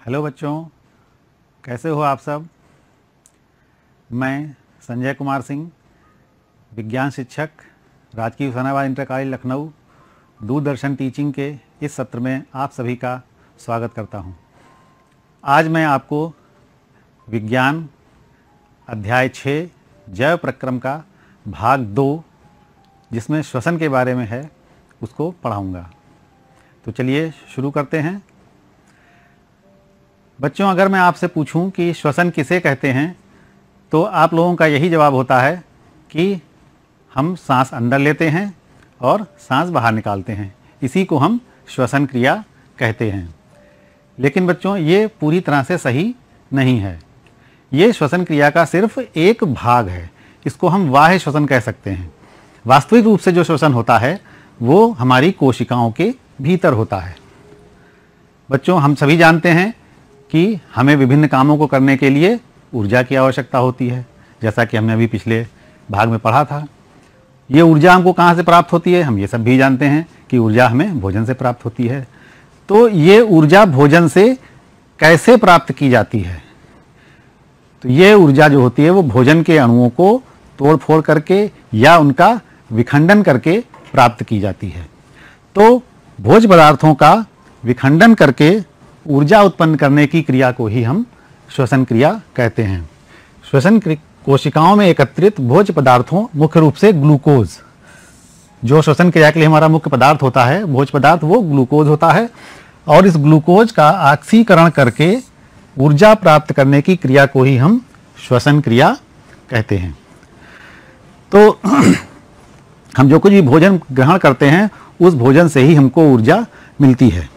Hello बच्चों, कैसे हो आप सब। मैं संजय कुमार सिंह, विज्ञान शिक्षक, राजकीय Husainabad inter college Lucknow, Doordarshan teaching के इस सत्र में आप सभी का स्वागत करता हूं। आज मैं आपको विज्ञान अध्याय 6 जैव प्रक्रम का भाग 2, जिसमें श्वसन के बारे में है, उसको पढ़ाऊंगा। तो चलिए शुरू करते हैं। बच्चों, अगर मैं आपसे पूछूं कि श्वसन किसे कहते हैं, तो आप लोगों का यही जवाब होता है कि हम सांस अंदर लेते हैं और सांस बाहर निकालते हैं, इसी को हम श्वसन क्रिया कहते हैं। लेकिन बच्चों, ये पूरी तरह से सही नहीं है। ये श्वसन क्रिया का सिर्फ एक भाग है। इसको हम बाह्य श्वसन कह सकते हैं। वास्तविक रूप से जो श्वसन होता है वो हमारी कोशिकाओं के भीतर होता है। बच्चों, हम सभी जानते हैं कि हमें विभिन्न कामों को करने के लिए ऊर्जा की आवश्यकता होती है, जैसा कि हमने अभी पिछले भाग में पढ़ा था। ये ऊर्जा हमको कहाँ से प्राप्त होती है, हम ये सब भी जानते हैं कि ऊर्जा हमें भोजन से प्राप्त होती है। तो ये ऊर्जा भोजन से कैसे प्राप्त की जाती है? तो ये ऊर्जा जो होती है वो भोजन के अणुओं को तोड़ फोड़ करके या उनका विखंडन करके प्राप्त की जाती है। तो भोज्य पदार्थों का विखंडन करके ऊर्जा उत्पन्न करने की क्रिया को ही हम श्वसन क्रिया कहते हैं। श्वसन कोशिकाओं में एकत्रित भोज्य पदार्थों, मुख्य रूप से ग्लूकोज, जो श्वसन क्रिया के लिए हमारा मुख्य पदार्थ होता है, भोज्य पदार्थ, वो ग्लूकोज होता है। और इस ग्लूकोज का ऑक्सीकरण करके ऊर्जा प्राप्त करने की क्रिया को ही हम श्वसन क्रिया कहते हैं। तो हम जो कुछ भी भोजन ग्रहण करते हैं, उस भोजन से ही हमको ऊर्जा मिलती है।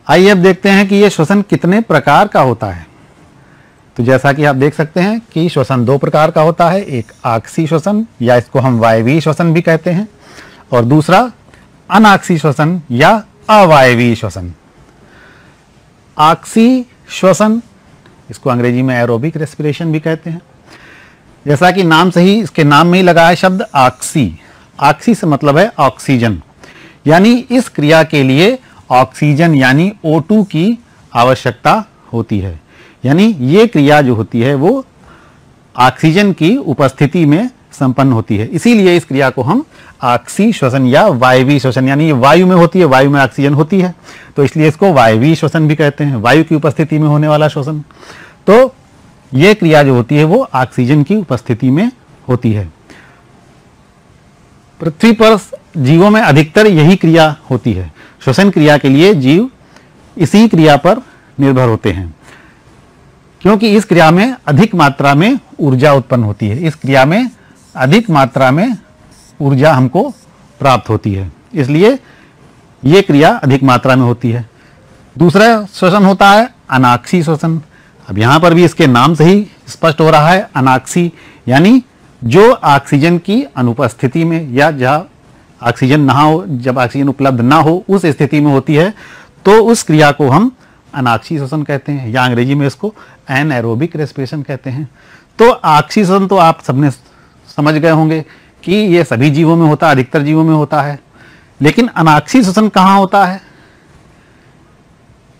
आइए अब देखते हैं कि ये श्वसन कितने प्रकार का होता है। तो जैसा कि आप देख सकते हैं कि श्वसन 2 प्रकार का होता है। एक आक्सीय श्वसन, या इसको हम वायवीय श्वसन भी कहते हैं, और दूसरा अनाक्सीय श्वसन या अवायवीय श्वसन। आक्सीय श्वसन, इसको अंग्रेजी में एरोबिक रेस्पिरेशन भी कहते हैं। जैसा कि नाम से ही, इसके नाम में ही लगा है शब्द आक्सी। आक्सी से मतलब है ऑक्सीजन, यानी इस क्रिया के लिए ऑक्सीजन यानी O2 की आवश्यकता होती है। यानी ये क्रिया जो होती है वो ऑक्सीजन की उपस्थिति में संपन्न होती है। इसीलिए इस क्रिया को हम आक्सीय श्वसन या वायवीय श्वसन, यानी ये वायु में होती है, वायु में ऑक्सीजन होती है, तो इसलिए इसको वायवीय श्वसन भी कहते हैं, वायु की उपस्थिति में होने वाला श्वसन। तो ये क्रिया जो होती है वो ऑक्सीजन की उपस्थिति में होती है। पृथ्वी पर जीवों में अधिकतर यही क्रिया होती है। श्वसन क्रिया के लिए जीव इसी क्रिया पर निर्भर होते हैं, क्योंकि इस क्रिया में अधिक मात्रा में ऊर्जा उत्पन्न होती है। इस क्रिया में अधिक मात्रा में ऊर्जा हमको प्राप्त होती है, इसलिए ये क्रिया अधिक मात्रा में होती है। दूसरा श्वसन होता है अनाक्सीय श्वसन। अब यहाँ पर भी इसके नाम से ही स्पष्ट हो रहा है, अनाक्सीय यानी जो ऑक्सीजन की अनुपस्थिति में या जहाँ ऑक्सीजन ना हो, जब ऑक्सीजन उपलब्ध ना हो, उस स्थिति में होती है, तो उस क्रिया को हम अनाक्सीय श्वसन कहते हैं, या अंग्रेजी में इसको एनएरोबिक रेस्पिरेशन कहते हैं। तो ऑक्सीय श्वसन तो आप सबने समझ गए होंगे कि ये सभी जीवों में होता है, अधिकतर जीवों में होता है। लेकिन अनाक्सीय श्वसन कहाँ होता है?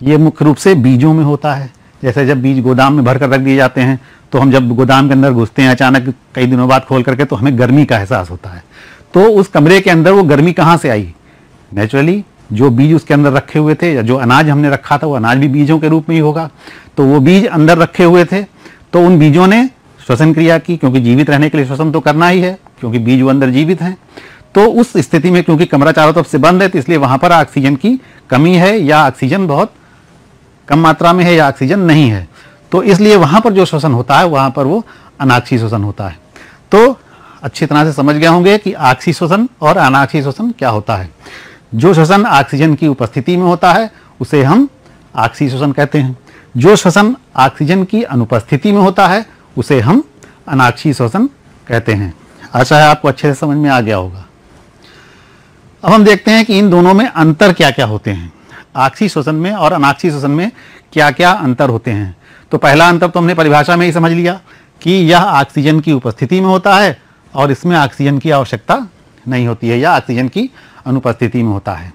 ये मुख्य रूप से बीजों में होता है। जैसे जब बीज गोदाम में भर कर रख दिए जाते हैं, तो हम जब गोदाम के अंदर घुसते हैं अचानक कई दिनों बाद खोल करके, तो हमें गर्मी का एहसास होता है। तो उस कमरे के अंदर वो गर्मी कहाँ से आई? नेचुरली जो बीज उसके अंदर रखे हुए थे, या जो अनाज हमने रखा था, वो अनाज भी बीजों के रूप में ही होगा। तो वो बीज अंदर रखे हुए थे, तो उन बीजों ने श्वसन क्रिया की, क्योंकि जीवित रहने के लिए श्वसन तो करना ही है, क्योंकि बीज वो अंदर जीवित हैं। तो उस स्थिति में क्योंकि कमरा चारों तरफ से बंद है, तो इसलिए वहां पर ऑक्सीजन की कमी है, या ऑक्सीजन बहुत कम मात्रा में है, या ऑक्सीजन नहीं है। तो इसलिए वहां पर जो श्वसन होता है, वहां पर वो अनाक्सीय श्वसन होता है। तो अच्छी तरह से समझ गए होंगे कि आक्सीय श्वसन और अनाक्सीय श्वसन क्या होता है। जो श्वसन ऑक्सीजन की उपस्थिति में होता है उसे हम आक्सीय श्वसन कहते हैं। जो श्वसन ऑक्सीजन की अनुपस्थिति में होता है उसे हम अनाक्सीय श्वसन कहते हैं। आशा है आपको अच्छे से समझ में आ गया होगा। अब हम देखते हैं कि इन दोनों में अंतर क्या क्या होते हैं। आक्सीय श्वसन में और अनाक्सीय श्वसन में क्या क्या अंतर होते हैं। तो पहला अंतर तो हमने परिभाषा में ही समझ लिया कि यह ऑक्सीजन की उपस्थिति में होता है और इसमें ऑक्सीजन की आवश्यकता नहीं होती है, या ऑक्सीजन की अनुपस्थिति में होता है।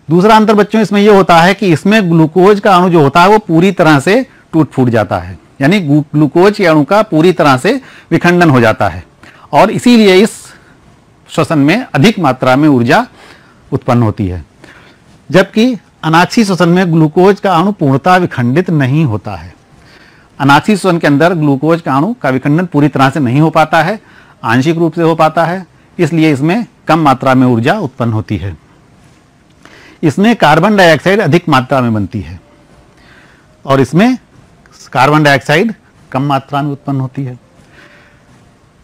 दूसरा अंतर बच्चों इसमें यह होता है कि इसमें ग्लूकोज का अणु जो होता है वो पूरी तरह से टूट फूट जाता है, यानी ग्लूकोज के अणु का पूरी तरह से विखंडन हो जाता है और इसीलिए इस श्वसन में अधिक मात्रा में ऊर्जा उत्पन्न होती है। जबकि अनाक्षी श्वसन में ग्लूकोज का अणु पूर्णतः विखंडित नहीं होता है। अनाक्षी श्वसन के अंदर ग्लूकोज का अणु का विखंडन पूरी तरह से नहीं हो पाता है, आंशिक रूप से हो पाता है, इसलिए इसमें कम मात्रा में ऊर्जा उत्पन्न होती है। इसमें कार्बन डाइऑक्साइड अधिक मात्रा में बनती है और इसमें कार्बन डाइऑक्साइड कम मात्रा में उत्पन्न होती है।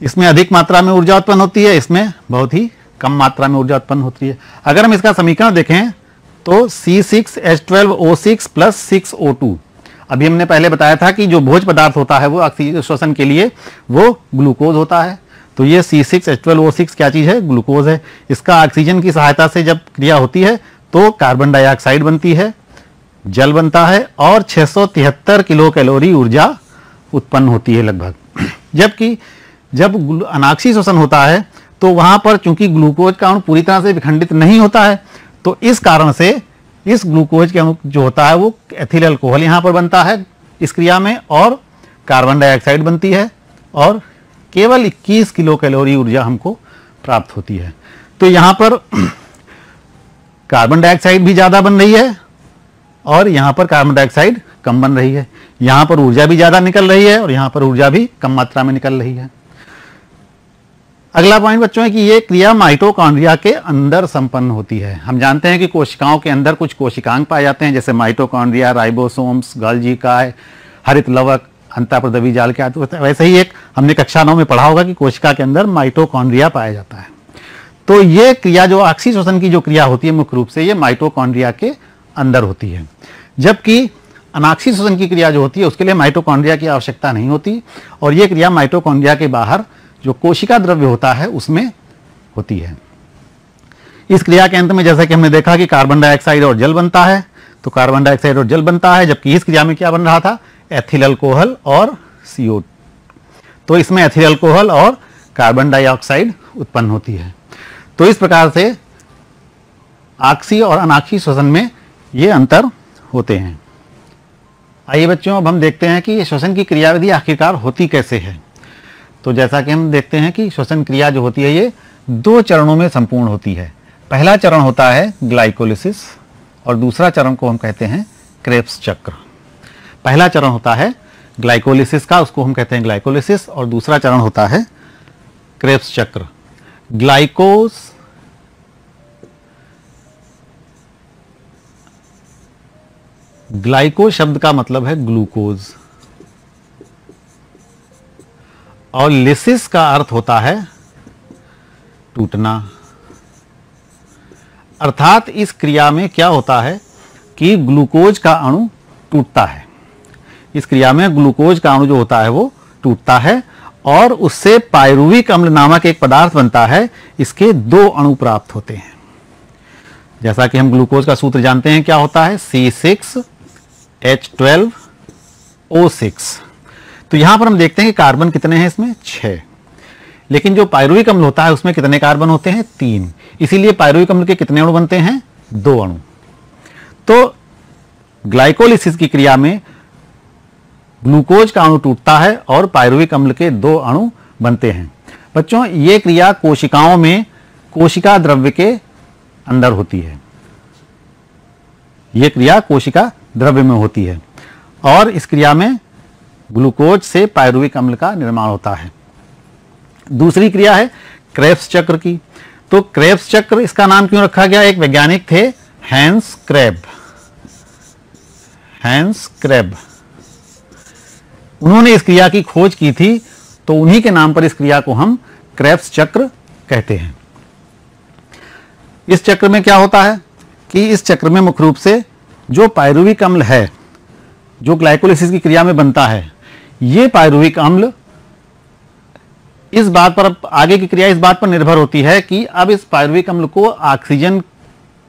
इसमें अधिक मात्रा में ऊर्जा उत्पन्न होती है, इसमें बहुत ही कम मात्रा में ऊर्जा उत्पन्न होती है। अगर हम इसका समीकरण देखें तो C6H12O6 प्लस 6O2, अभी हमने पहले बताया था कि जो भोज्य पदार्थ होता है वो श्वसन के लिए वो ग्लूकोज होता है, तो ये C6H12O6 क्या चीज है? ग्लूकोज है। इसका ऑक्सीजन की सहायता से जब क्रिया होती है तो कार्बन डाइऑक्साइड बनती है, जल बनता है और 673 किलो कैलोरी ऊर्जा उत्पन्न होती है लगभग। जबकि जब अनाक्षी श्वसन होता है तो वहां पर चूंकि ग्लूकोज का अणु पूरी तरह से विखंडित नहीं होता है, तो इस कारण से इस ग्लूकोज के अणु जो होता है वो एथिल अल्कोहल यहां पर बनता है इस क्रिया में और कार्बन डाइऑक्साइड बनती है और केवल 21 किलो कैलोरी ऊर्जा हमको प्राप्त होती है। तो यहां पर कार्बन डाइऑक्साइड भी ज्यादा बन रही है और यहां पर कार्बन डाइऑक्साइड कम बन रही है। यहां पर ऊर्जा भी ज्यादा निकल रही है और यहां पर ऊर्जा भी कम मात्रा में निकल रही है। अगला पॉइंट बच्चों है कि ये क्रिया माइटोकॉन्ड्रिया के अंदर संपन्न होती है। हम जानते हैं कि कोशिकाओं के अंदर कुछ कोशिकांग पाए जाते हैं, जैसे माइटोकॉन्ड्रिया, राइबोसोम्स, गोल्गी काय, हरित लवक, अंतःप्रद्रवी जाल के आदि। वैसे ही एक हमने कक्षा 9 में पढ़ा होगा कि कोशिका के अंदर माइटोकॉन्ड्रिया पाया जाता है। तो ये क्रिया जो अक्षी श्वसन की जो क्रिया होती है मुख्य रूप से ये माइटोकॉन्ड्रिया के अंदर होती है, जबकि अनाक्षी श्वसन की क्रिया जो होती है उसके लिए माइटोकॉन्ड्रिया की आवश्यकता नहीं होती और ये क्रिया माइटोकॉन्ड्रिया के बाहर जो कोशिका द्रव्य होता है उसमें होती है। इस क्रिया के अंत में जैसा कि हमने देखा कि कार्बन डाइऑक्साइड और जल बनता है, तो कार्बन डाइऑक्साइड और जल बनता है, जबकि इस क्रिया में क्या बन रहा था? एथिल अल्कोहल और CO। तो इसमें एथिल अल्कोहल और कार्बन डाइऑक्साइड उत्पन्न होती है। तो इस प्रकार से आक्षी और अनाक्षी श्वसन में ये अंतर होते हैं। आइए बच्चों अब हम देखते हैं कि श्वसन की क्रियाविधि आखिरकार होती कैसे है। तो जैसा कि हम देखते हैं कि श्वसन क्रिया जो होती है ये 2 चरणों में संपूर्ण होती है। पहला चरण होता है ग्लाइकोलिसिस और दूसरा चरण को हम कहते हैं क्रेब्स चक्र। पहला चरण होता है ग्लाइकोलिसिस का, उसको हम कहते हैं ग्लाइकोलिसिस, और दूसरा चरण होता है क्रेब्स चक्र। ग्लाइको शब्द का मतलब है ग्लूकोज और लिसिस का अर्थ होता है टूटना। अर्थात इस क्रिया में क्या होता है कि ग्लूकोज का अणु टूटता है। इस क्रिया में ग्लूकोज का अणु जो होता है वो टूटता है और उससे पायरुविक अम्ल नामक एक पदार्थ बनता है। इसके 2 अणु प्राप्त होते हैं। जैसा कि हम ग्लूकोज का सूत्र जानते हैं क्या होता है? C6H12O6। तो यहां पर हम देखते हैं कि कार्बन कितने हैं इसमें? 6। लेकिन जो पायरुविक अम्ल होता है उसमें कितने कार्बन होते हैं? 3। इसीलिए पायरुविक अम्ल के कितने अणु बनते हैं? 2 अणु। तो ग्लाइकोलिसिस की क्रिया में ग्लूकोज का अणु टूटता है और पायरुविक अम्ल के 2 अणु बनते हैं। बच्चों ये क्रिया कोशिकाओं में कोशिका द्रव्य के अंदर होती है। यह क्रिया कोशिका द्रव्य में होती है और इस क्रिया में ग्लूकोज से पायरुविक अम्ल का निर्माण होता है। दूसरी क्रिया है क्रेब्स चक्र की। तो क्रेब्स चक्र इसका नाम क्यों रखा गया? एक वैज्ञानिक थे हैंस क्रेब। उन्होंने इस क्रिया की खोज की थी, तो उन्हीं के नाम पर इस क्रिया को हम क्रेब्स चक्र कहते हैं। इस चक्र में क्या होता है कि इस चक्र में मुख्य रूप से जो पायरुविक अम्ल है जो ग्लाइकोलिसिस की क्रिया में बनता है, ये पायरुविक अम्ल इस बात पर, आगे की क्रिया इस बात पर निर्भर होती है कि अब इस पायरुविक अम्ल को ऑक्सीजन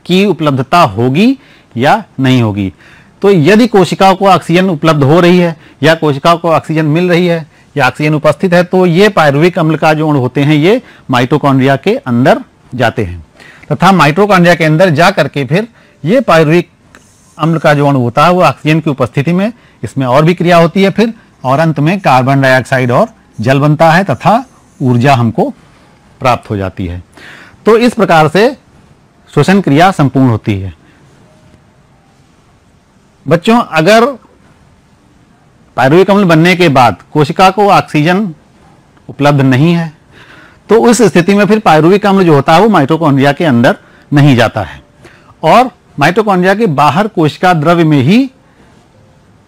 की उपलब्धता होगी या नहीं होगी। तो यदि कोशिकाओं को ऑक्सीजन उपलब्ध हो रही है या कोशिकाओं को ऑक्सीजन मिल रही है या ऑक्सीजन उपस्थित है, तो ये पायरुविक अम्ल का जो अणु होते हैं ये माइटोकॉन्ड्रिया के अंदर जाते हैं तथा माइटोकॉन्ड्रिया के अंदर जा करके फिर ये पायरुविक अम्ल का जो अणु होता है वो ऑक्सीजन की उपस्थिति में इसमें और भी क्रिया होती है फिर, और अंत में कार्बन डाइऑक्साइड और जल बनता है तथा ऊर्जा हमको प्राप्त हो जाती है। तो इस प्रकार से श्वसन क्रिया संपूर्ण होती है। बच्चों, अगर पायरुविक अम्ल बनने के बाद कोशिका को ऑक्सीजन उपलब्ध नहीं है तो उस स्थिति में फिर पायरुविक अम्ल जो होता है वो माइटोकॉन्ड्रिया के अंदर नहीं जाता है और माइटोकॉन्ड्रिया के बाहर कोशिका द्रव्य में ही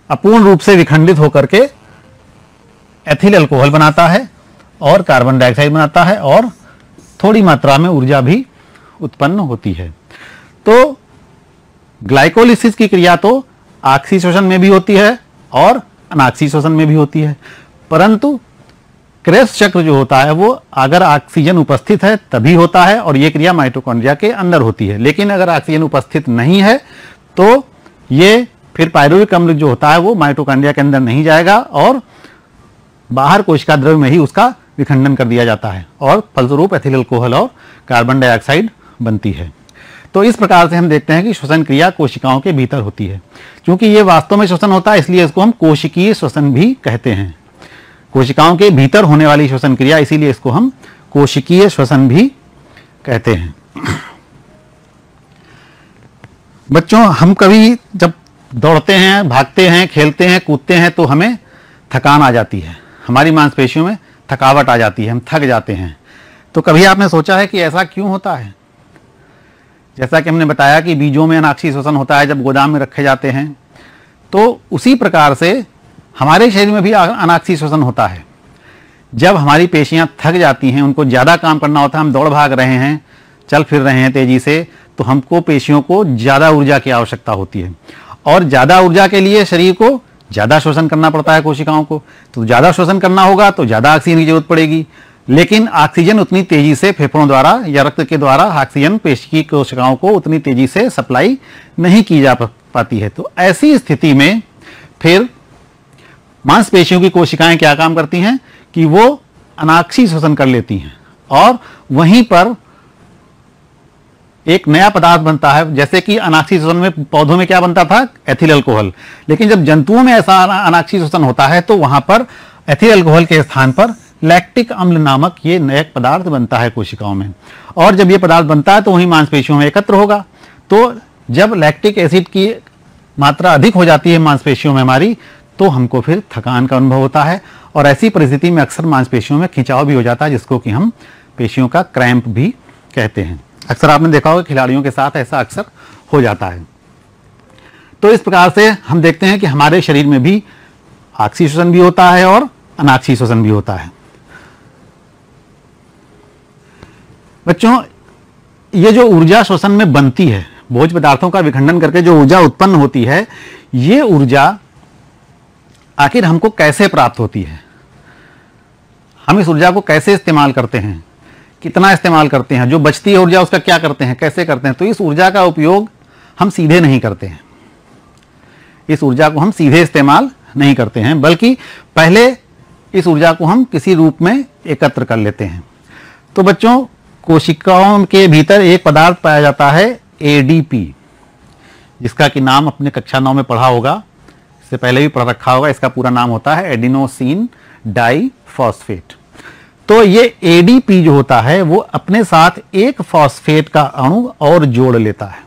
अपूर्ण रूप से विखंडित होकर के एथिल अल्कोहल बनाता है और कार्बन डाइऑक्साइड बनाता है और थोड़ी मात्रा में ऊर्जा भी उत्पन्न होती है। तो ग्लाइकोलिसिस की क्रिया तो ऑक्सीशोषण में भी होती है और अनाक्सीशोषण में भी होती है, परंतु क्रेब्स चक्र जो होता है वो अगर ऑक्सीजन उपस्थित है तभी होता है और ये क्रिया माइटोकॉन्ड्रिया के अंदर होती है। लेकिन अगर ऑक्सीजन उपस्थित नहीं है तो ये फिर पायरुविक अम्ल जो होता है वो माइटोकॉन्ड्रिया के अंदर नहीं जाएगा और बाहर कोशिका द्रव्य में ही उसका विखंडन कर दिया जाता है और फलस्वरूप एथिल अल्कोहल और कार्बन डाइऑक्साइड बनती है। तो इस प्रकार से हम देखते हैं कि श्वसन क्रिया कोशिकाओं के भीतर होती है। क्योंकि ये वास्तव में श्वसन होता है इसलिए इसको हम कोशिकीय श्वसन भी कहते हैं। कोशिकाओं के भीतर होने वाली श्वसन क्रिया, इसीलिए इसको हम कोशिकीय श्वसन भी कहते हैं। बच्चों, हम कभी जब दौड़ते हैं, भागते हैं, खेलते हैं, कूदते हैं तो हमें थकान आ जाती है, हमारी मांसपेशियों में थकावट आ जाती है, हम थक जाते हैं। तो कभी आपने सोचा है कि ऐसा क्यों होता है? जैसा कि हमने बताया कि बीजों में अनाक्षी श्वसन होता है जब गोदाम में रखे जाते हैं, तो उसी प्रकार से हमारे शरीर में भी अनाक्षी श्वसन होता है। जब हमारी पेशियां थक जाती हैं, उनको ज़्यादा काम करना होता है, हम दौड़ भाग रहे हैं, चल फिर रहे हैं तेजी से, तो हमको पेशियों को ज़्यादा ऊर्जा की आवश्यकता होती है और ज़्यादा ऊर्जा के लिए शरीर को ज़्यादा श्वसन करना पड़ता है कोशिकाओं को। तो ज़्यादा श्वसन करना होगा तो ज़्यादा ऑक्सीजन की जरूरत पड़ेगी, लेकिन ऑक्सीजन उतनी तेजी से फेफड़ों द्वारा या रक्त के द्वारा ऑक्सीजन पेशी की कोशिकाओं को उतनी तेजी से सप्लाई नहीं की जा पाती है। तो ऐसी स्थिति में फिर मांसपेशियों की कोशिकाएं क्या काम करती हैं कि वो अनाक्षी श्वसन कर लेती हैं और वहीं पर एक नया पदार्थ बनता है। जैसे कि अनाक्षी श्वसन में पौधों में क्या बनता था? Ethyl alcohol. लेकिन जब जंतुओं में ऐसा अनाक्षी श्वसन होता है तो वहां पर एथिल अल्कोहल के स्थान पर लैक्टिक अम्ल नामक ये नया पदार्थ बनता है कोशिकाओं में, और जब ये पदार्थ बनता है तो वही मांसपेशियों में एकत्र होगा। तो जब लैक्टिक एसिड की मात्रा अधिक हो जाती है मांसपेशियों में हमारी, तो हमको फिर थकान का अनुभव होता है और ऐसी परिस्थिति में अक्सर मांसपेशियों में खिंचाव भी हो जाता है, जिसको कि हम पेशियों का क्रैम्प भी कहते हैं। अक्सर आपने देखा होगा खिलाड़ियों के साथ ऐसा अक्सर हो जाता है। तो इस प्रकार से हम देखते हैं कि हमारे शरीर में भी ऑक्सी श्वसन भी होता है और अनाक्षी श्वसन भी होता है। बच्चों, ये जो ऊर्जा श्वसन में बनती है, भोज्य पदार्थों का विखंडन करके जो ऊर्जा उत्पन्न होती है, ये ऊर्जा आखिर हमको कैसे प्राप्त होती है? हम इस ऊर्जा को कैसे इस्तेमाल करते हैं, कितना इस्तेमाल करते हैं, जो बचती है ऊर्जा उसका क्या करते हैं, कैसे करते हैं? तो इस ऊर्जा का उपयोग हम सीधे नहीं करते हैं, इस ऊर्जा को हम सीधे इस्तेमाल नहीं करते हैं, बल्कि पहले इस ऊर्जा को हम किसी रूप में एकत्र कर लेते हैं। तो बच्चों, कोशिकाओं के भीतर एक पदार्थ पाया जाता है ADP, जिसका कि नाम अपने कक्षा 9 में पढ़ा होगा, इससे पहले भी पढ़ रखा होगा। इसका पूरा नाम होता है एडिनोसिन डाइफॉस्फेट। तो ये ADP जो होता है वो अपने साथ एक फॉस्फेट का अणु और जोड़ लेता है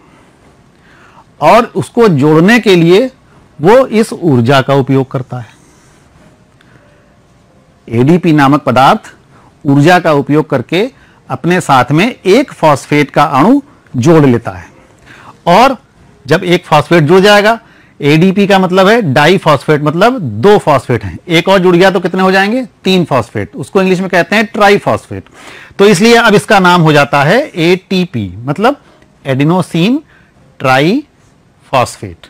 और उसको जोड़ने के लिए वो इस ऊर्जा का उपयोग करता है। ADP नामक पदार्थ ऊर्जा का उपयोग करके अपने साथ में एक फॉस्फेट का अणु जोड़ लेता है, और जब एक फॉस्फेट जुड़ जाएगा, ADP का मतलब है डाइफॉस्फेट, मतलब 2 फॉस्फेट हैं, एक और जुड़ गया तो कितने हो जाएंगे? 3 फॉस्फेट। उसको इंग्लिश में कहते हैं ट्राइफॉस्फेट। तो इसलिए अब इसका नाम हो जाता है ATP, मतलब एडिनोसिन ट्राइफॉस्फेट।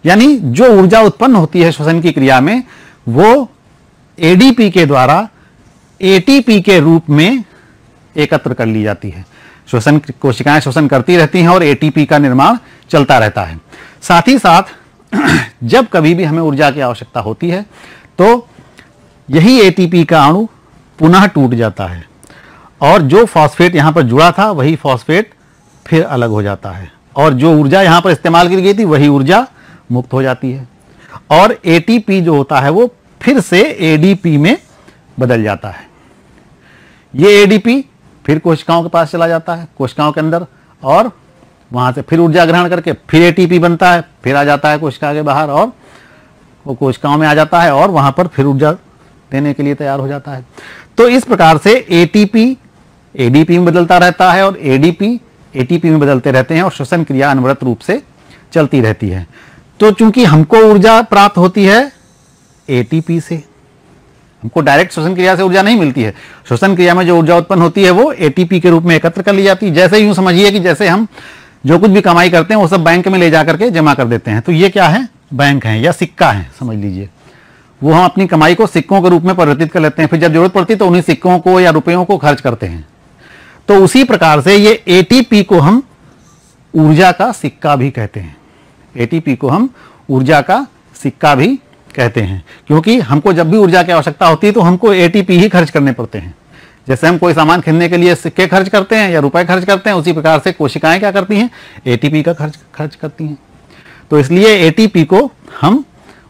यानी जो ऊर्जा उत्पन्न होती है श्वसन की क्रिया में, वो ADP के द्वारा ATP के रूप में एकत्र कर ली जाती है। श्वसन कोशिकाएं श्वसन करती रहती हैं और ATP का निर्माण चलता रहता है। साथ ही साथ जब कभी भी हमें ऊर्जा की आवश्यकता होती है तो यही ATP का अणु पुनः टूट जाता है और जो फॉस्फेट यहां पर जुड़ा था वही फॉस्फेट फिर अलग हो जाता है और जो ऊर्जा यहाँ पर इस्तेमाल की गई थी वही ऊर्जा मुक्त हो जाती है, और एटीपी जो होता है वो फिर से एडीपी में बदल जाता है। ये एडीपी फिर कोशिकाओं के पास चला जाता है, कोशिकाओं के अंदर, और वहां से फिर ऊर्जा ग्रहण करके फिर एटीपी बनता है, फिर आ जाता है कोशिका के बाहर और वो कोशिकाओं में आ जाता है और वहां पर फिर ऊर्जा देने के लिए तैयार हो जाता है। तो इस प्रकार से एटीपी एडीपी में बदलता रहता है और एडीपी एटीपी में बदलते रहते हैं और श्वसन क्रिया अनवरत रूप से चलती रहती है। तो चूंकि हमको ऊर्जा प्राप्त होती है एटीपी से, हमको डायरेक्ट श्वसन क्रिया से ऊर्जा नहीं मिलती है। श्वसन क्रिया में जो ऊर्जा उत्पन्न होती है वो एटीपी के रूप में एकत्र कर ली जाती है। जैसे यूं समझिए कि जैसे हम जो कुछ भी कमाई करते हैं वो सब बैंक में ले जा करके जमा कर देते हैं। तो ये क्या है? बैंक है या सिक्का है, समझ लीजिए। वो हम अपनी कमाई को सिक्कों के रूप में परिवर्तित कर लेते हैं, फिर जब जरूरत पड़ती है तो उन्हीं सिक्कों को या रुपयों को खर्च करते हैं। तो उसी प्रकार से ये एटीपी को हम ऊर्जा का सिक्का भी कहते हैं। एटीपी को हम ऊर्जा का सिक्का भी कहते हैं, क्योंकि हमको जब भी ऊर्जा की आवश्यकता होती है तो हमको एटीपी ही खर्च करने पड़ते हैं। जैसे हम कोई सामान खरीदने के लिए सिक्के खर्च करते हैं या रुपए खर्च करते हैं, उसी प्रकार से कोशिकाएं क्या करती हैं? एटीपी का खर्च करती हैं। तो इसलिए एटीपी को हम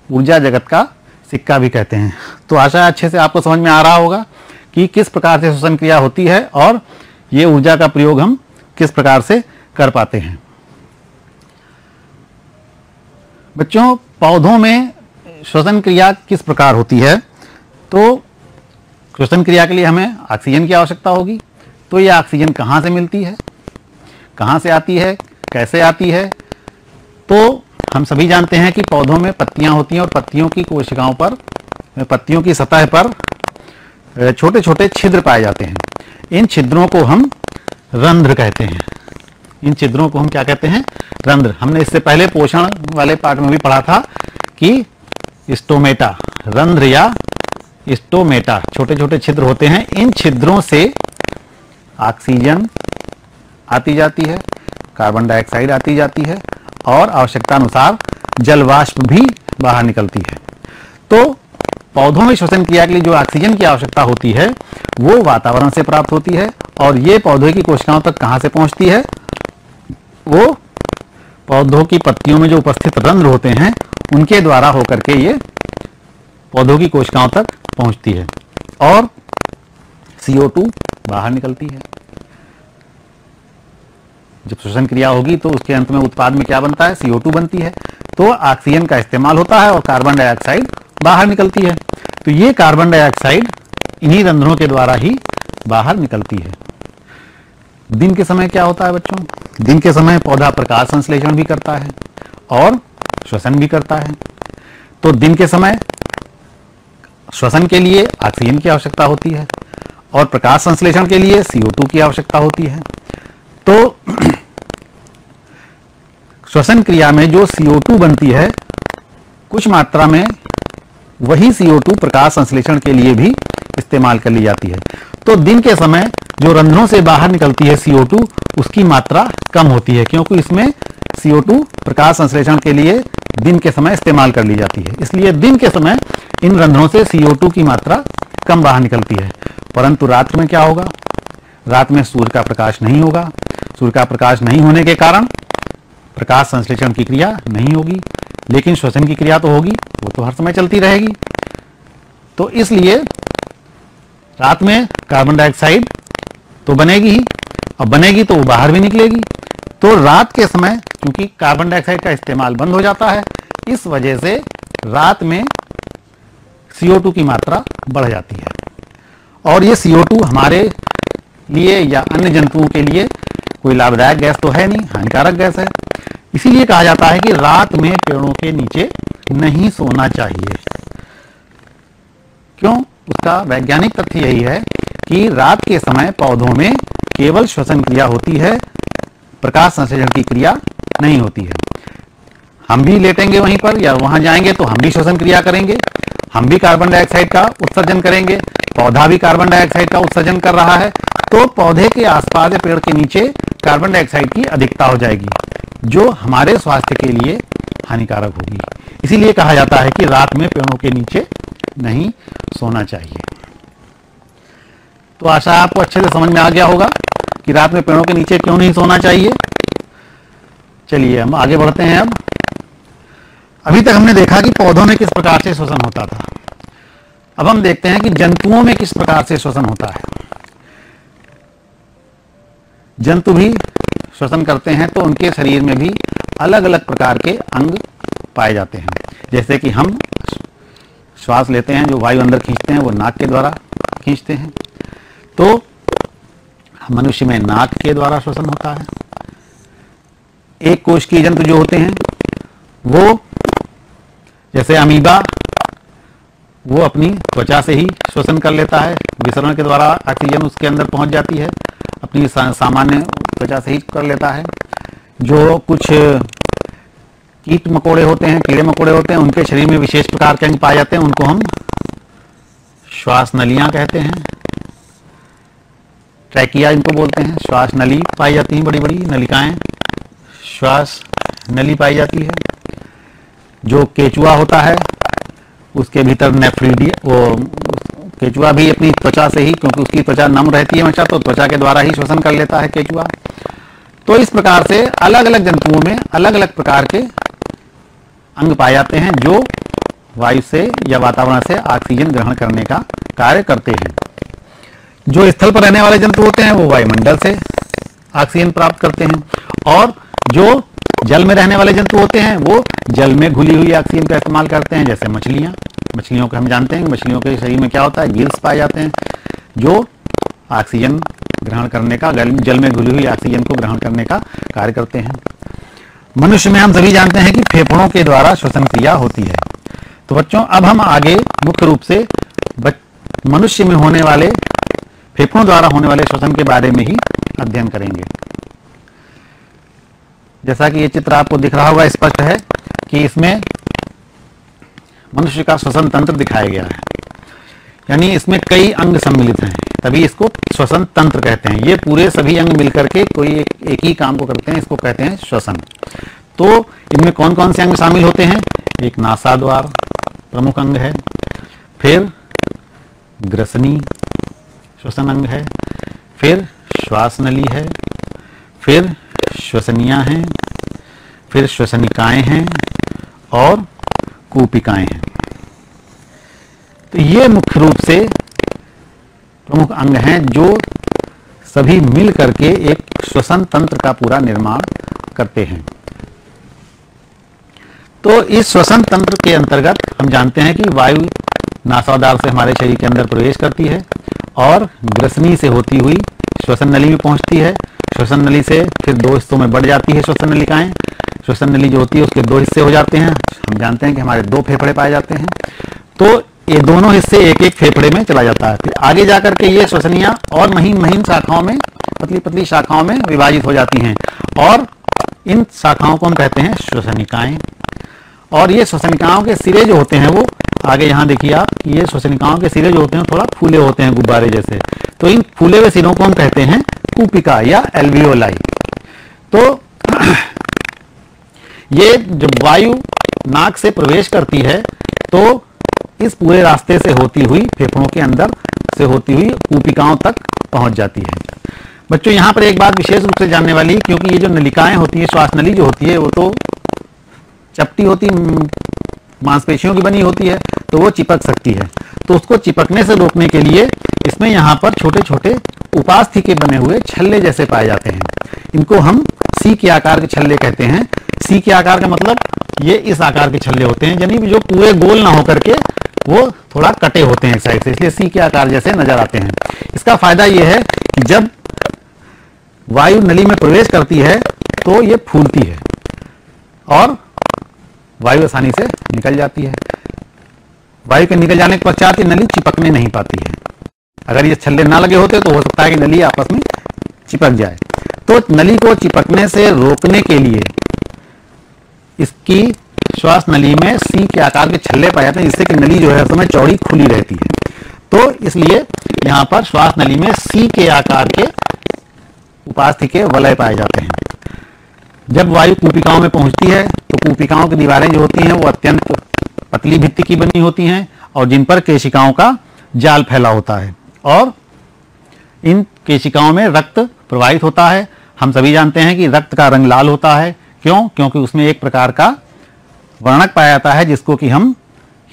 ऊर्जा जगत का सिक्का भी कहते हैं। तो आशा अच्छे से आपको समझ में आ रहा होगा कि किस प्रकार से श्वसन क्रिया होती है और ये ऊर्जा का प्रयोग हम किस प्रकार से कर पाते हैं। बच्चों, पौधों में श्वसन क्रिया किस प्रकार होती है? तो श्वसन क्रिया के लिए हमें ऑक्सीजन की आवश्यकता होगी। तो ये ऑक्सीजन कहाँ से मिलती है, कहाँ से आती है, कैसे आती है? तो हम सभी जानते हैं कि पौधों में पत्तियां होती हैं और पत्तियों की कोशिकाओं पर, पत्तियों की सतह पर छोटे छोटे छिद्र पाए जाते हैं। इन छिद्रों को हम रंध्र कहते हैं। इन छिद्रों को हम क्या कहते हैं? रंध्र। हमने इससे पहले पोषण वाले पार्ट में भी पढ़ा था कि स्टोमेटा, रंध्र या स्टोमेटा, छोटे छोटे छिद्र होते हैं। इन छिद्रों से ऑक्सीजन आती जाती है, कार्बन डाइऑक्साइड आती जाती है और आवश्यकता अनुसार जल वाष्प भी बाहर निकलती है। तो पौधों में श्वसन क्रिया के लिए जो ऑक्सीजन की आवश्यकता होती है वो वातावरण से प्राप्त होती है, और ये पौधे की कोशिकाओं तक कहां से पहुंचती है? वो पौधों की पत्तियों में जो उपस्थित रंध्र होते हैं उनके द्वारा होकर के ये पौधों की कोशिकाओं तक पहुंचती है और CO2 बाहर निकलती है। जब श्वसन क्रिया होगी तो उसके अंत में उत्पाद में क्या बनता है? CO2 बनती है। तो ऑक्सीजन का इस्तेमाल होता है और कार्बन डाइऑक्साइड बाहर निकलती है। तो ये कार्बन डाइऑक्साइड इन्हीं रंध्रों के द्वारा ही बाहर निकलती है। दिन के समय क्या होता है बच्चों? दिन के समय पौधा प्रकाश संश्लेषण भी करता है और श्वसन भी करता है। तो दिन के समय श्वसन के लिए ऑक्सीजन की आवश्यकता होती है और प्रकाश संश्लेषण के लिए CO2 की आवश्यकता होती है। तो श्वसन क्रिया में जो CO2 बनती है, कुछ मात्रा में वही CO2 प्रकाश संश्लेषण के लिए भी इस्तेमाल कर ली जाती है। तो दिन के समय जो रंध्रों से बाहर निकलती है CO2, उसकी मात्रा कम होती है, क्योंकि इसमें CO2 प्रकाश संश्लेषण के लिए दिन के समय इस्तेमाल कर ली जाती है। इसलिए दिन के समय इन रंध्रों से CO2 की मात्रा कम बाहर निकलती है। परंतु रात में क्या होगा? रात में सूर्य का प्रकाश नहीं होगा। सूर्य का प्रकाश नहीं होने के कारण प्रकाश संश्लेषण की क्रिया नहीं होगी, लेकिन श्वसन की क्रिया तो होगी, वो तो हर समय चलती रहेगी। तो इसलिए रात में कार्बन डाइऑक्साइड तो बनेगी ही, और बनेगी तो वो बाहर भी निकलेगी। तो रात के समय क्योंकि कार्बन डाइऑक्साइड का इस्तेमाल बंद हो जाता है, इस वजह से रात में CO2 की मात्रा बढ़ जाती है। और ये CO2 हमारे लिए या अन्य जंतुओं के लिए कोई लाभदायक गैस तो है नहीं, हानिकारक गैस है। इसीलिए कहा जाता है कि रात में पेड़ों के नीचे नहीं सोना चाहिए। क्यों? उसका वैज्ञानिक तथ्य यही है कि रात के समय पौधों में केवल श्वसन क्रिया होती है, प्रकाश संश्लेषण की क्रिया नहीं होती है। हम भी लेटेंगे वहीं पर या वहां जाएंगे तो हम भी श्वसन क्रिया करेंगे, हम भी कार्बन डाइऑक्साइड का उत्सर्जन करेंगे, पौधा भी कार्बन डाइऑक्साइड का उत्सर्जन कर रहा है। तो पौधे के आसपास या पेड़ के नीचे कार्बन डाइऑक्साइड की अधिकता हो जाएगी, जो हमारे स्वास्थ्य के लिए हानिकारक होगी। इसीलिए कहा जाता है कि रात में पेड़ों के नीचे नहीं सोना चाहिए। तो आशा आपको अच्छे से समझ में आ गया होगा कि रात में पेड़ों के नीचे क्यों नहीं सोना चाहिए। चलिए हम आगे बढ़ते हैं। अब अभी तक हमने देखा कि पौधों में किस प्रकार से श्वसन होता था। अब हम देखते हैं कि जंतुओं में किस प्रकार से श्वसन होता है। जंतु भी श्वसन करते हैं तो उनके शरीर में भी अलग अलग प्रकार के अंग पाए जाते हैं। जैसे कि हम श्वास लेते हैं, जो वायु अंदर खींचते हैं वो नाक के द्वारा खींचते हैं, तो मनुष्य में नाक के द्वारा श्वसन होता है। एक कोशिकीय जंतु जो होते हैं वो, जैसे अमीबा, वो अपनी त्वचा से ही श्वसन कर लेता है, विसरण के द्वारा ऑक्सीजन उसके अंदर पहुंच जाती है, अपनी सामान्य त्वचा से ही कर लेता है। जो कुछ कीट मकोड़े होते हैं, कीड़े मकोड़े होते हैं, उनके शरीर में विशेष प्रकार के अंग पाए जाते हैं, उनको हम श्वास नलियां कहते हैं, ट्रैकिया इनको बोलते हैं। श्वास नली पाई जाती हैं, बड़ी बड़ी नलिकाएं श्वास नली पाई जाती है। जो केचुआ होता है उसके भीतर नेफ्रिडिया, वो केचुआ भी अपनी त्वचा से ही, क्योंकि उसकी त्वचा नम रहती है हमेशा, तो त्वचा के द्वारा ही श्वसन कर लेता है केचुआ। तो इस प्रकार से अलग अलग जंतुओं में अलग अलग प्रकार के अंग पाए जाते हैं जो वायु से या वातावरण से ऑक्सीजन ग्रहण करने का कार्य करते हैं। जो स्थल पर रहने वाले जंतु होते हैं वो वायुमंडल से ऑक्सीजन प्राप्त करते हैं, और जो जल में रहने वाले जंतु होते हैं वो जल में घुली हुई ऑक्सीजन का इस्तेमाल करते हैं। जैसे मछलियां, मछलियों को हम जानते हैं कि मछलियों के शरीर में क्या होता है, गिल्स पाए जाते हैं जो ऑक्सीजन ग्रहण करने का, जल में घुली हुई ऑक्सीजन को ग्रहण करने का कार्य करते हैं। मनुष्य में हम सभी जानते हैं कि फेफड़ों के द्वारा श्वसन क्रिया होती है। तो बच्चों, अब हम आगे मुख्य रूप से मनुष्य में होने वाले, फेफड़ों द्वारा होने वाले श्वसन के बारे में ही अध्ययन करेंगे। जैसा कि ये चित्र आपको दिख रहा होगा, स्पष्ट है कि इसमें मनुष्य का श्वसन तंत्र दिखाया गया है, यानी इसमें कई अंग सम्मिलित हैं, तभी इसको श्वसन तंत्र कहते हैं। ये पूरे सभी अंग मिलकर के कोई एक ही काम को करते हैं, इसको कहते हैं श्वसन। तो इनमें कौन कौन से अंग शामिल होते हैं? एक नासाद्वार प्रमुख अंग है, फिर ग्रसनी श्वसन अंग है, फिर श्वास नली है, फिर श्वसनियां हैं, फिर श्वसनिकाएं हैं और कूपिकाएं हैं। तो ये मुख्य रूप से प्रमुख अंग हैं जो सभी मिल करके एक श्वसन तंत्र का पूरा निर्माण करते हैं। तो इस श्वसन तंत्र के अंतर्गत हम जानते हैं कि वायु नासाद्वार से हमारे शरीर के अंदर प्रवेश करती है और ग्रसनी से होती हुई श्वसन नली में पहुंचती है। श्वसन नली से फिर दो हिस्सों में बढ़ जाती है श्वसन नलिकाएं। श्वसन नली जो होती है उसके दो हिस्से हो जाते हैं। हम जानते हैं कि हमारे दो फेफड़े पाए जाते हैं, तो ये दोनों हिस्से एक एक फेफड़े में चला जाता है। फिर आगे जाकर के ये श्वसनियां और महीन महीन शाखाओं में, पतली पतली शाखाओं में विभाजित हो जाती हैं, और इन शाखाओं को हम कहते हैं श्वसनिकाएं। और ये श्वसनिकाओं के सिरे जो होते हैं वो, आगे यहाँ देखिए आप, ये श्वसनिकाओं के सिरे जो होते हैं थोड़ा फूले होते हैं, गुब्बारे जैसे। तो इन फूले हुए सिरों को हम कहते हैं कूपिका या एल्वियोलाई। तो ये जब वायु नाक से प्रवेश करती है तो इस पूरे रास्ते से होती हुई, फेफड़ों के अंदर से होती हुई कूपिकाओं तक पहुंच जाती है। बच्चों, यहाँ पर एक बात विशेष रूप से जानने वाली, क्योंकि ये जो नलिकाएं होती है, श्वास नली जो होती है, वो तो चपटी होती, मांसपेशियों की बनी होती है, तो वो चिपक सकती है। तो उसको चिपकने से रोकने के लिए इसमें यहाँ पर छोटे छोटे उपास्थि के बने हुए छल्ले जैसे पाए जाते हैं। इनको हम सी के आकार के छल्ले कहते हैं। सी के आकार का मतलब ये इस आकार के छल्ले होते हैं, यानी जो पूरे गोल ना होकर के वो थोड़ा कटे होते हैं एक साइड से, इसलिए सी के आकार जैसे नजर आते हैं। इसका फायदा ये है कि जब वायु नली में प्रवेश करती है तो ये फूलती है और वायु आसानी से निकल जाती है। वायु के निकल जाने के पश्चात ये नली चिपकने नहीं पाती है। अगर ये छल्ले ना लगे होते तो हो सकता है कि नली आपस में चिपक जाए। तो नली को चिपकने से रोकने के लिए इसकी श्वास नली में सी के आकार के छल्ले पाए जाते हैं, जिससे कि नली जो है उस समय चौड़ी खुली रहती है। तो इसलिए यहाँ पर श्वास नली में सी के आकार के उपास्थि के वलय पाए जाते हैं। जब वायु कूपिकाओं में पहुंचती है तो कूपिकाओं की दीवारें जो होती हैं वो अत्यंत पतली भित्ति की बनी होती हैं और जिन पर केशिकाओं का जाल फैला होता है, और इन केशिकाओं में रक्त प्रवाहित होता है। हम सभी जानते हैं कि रक्त का रंग लाल होता है, क्यों? क्योंकि उसमें एक प्रकार का वर्णक पाया जाता है जिसको कि हम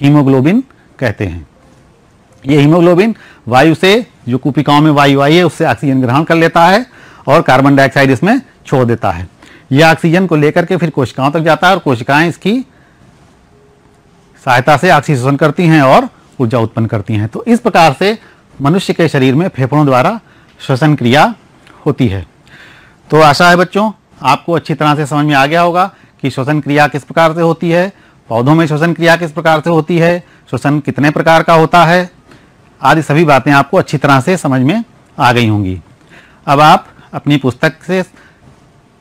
हीमोग्लोबिन कहते हैं। ये हीमोग्लोबिन वायु से, जो कुपिकाओं में वायु आई है उससे ऑक्सीजन ग्रहण कर लेता है और कार्बन डाइऑक्साइड इसमें छोड़ देता है। यह ऑक्सीजन को लेकर के फिर कोशिकाओं तक जाता है और कोशिकाएं इसकी सहायता से ऑक्सीजन करती हैं और ऊर्जा उत्पन्न करती हैं। तो इस प्रकार से मनुष्य के शरीर में फेफड़ों द्वारा श्वसन क्रिया होती है। तो आशा है बच्चों आपको अच्छी तरह से समझ में आ गया होगा कि श्वसन क्रिया किस प्रकार से होती है, पौधों में श्वसन क्रिया किस प्रकार से होती है, श्वसन कितने प्रकार का होता है, आदि सभी बातें आपको अच्छी तरह से समझ में आ गई होंगी। अब आप अपनी पुस्तक से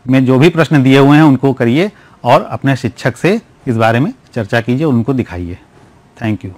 में जो भी प्रश्न दिए हुए हैं उनको करिए और अपने शिक्षक से इस बारे में चर्चा कीजिए, उनको दिखाइए। Thank you.